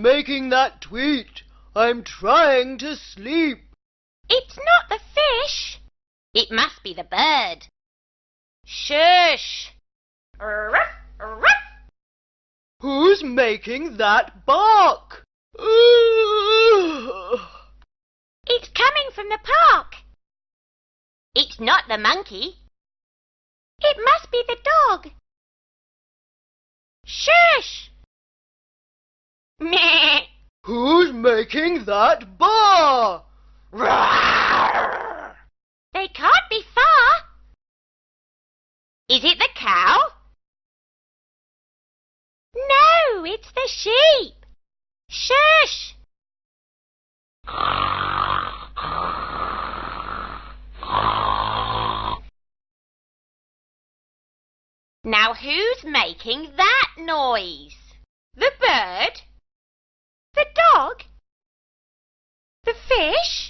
making that tweet? I'm trying to sleep. It's not the fish. It must be the bird. Shush! Ruff, ruff. Who's making that bark? It's coming from the park. It's not the monkey. It must be the dog. Shush! Meh! Who's making that bar? Roar! They can't be far. Is it the cow? No, it's the sheep. Shush! Now who's making that noise? The bird? The dog? The fish?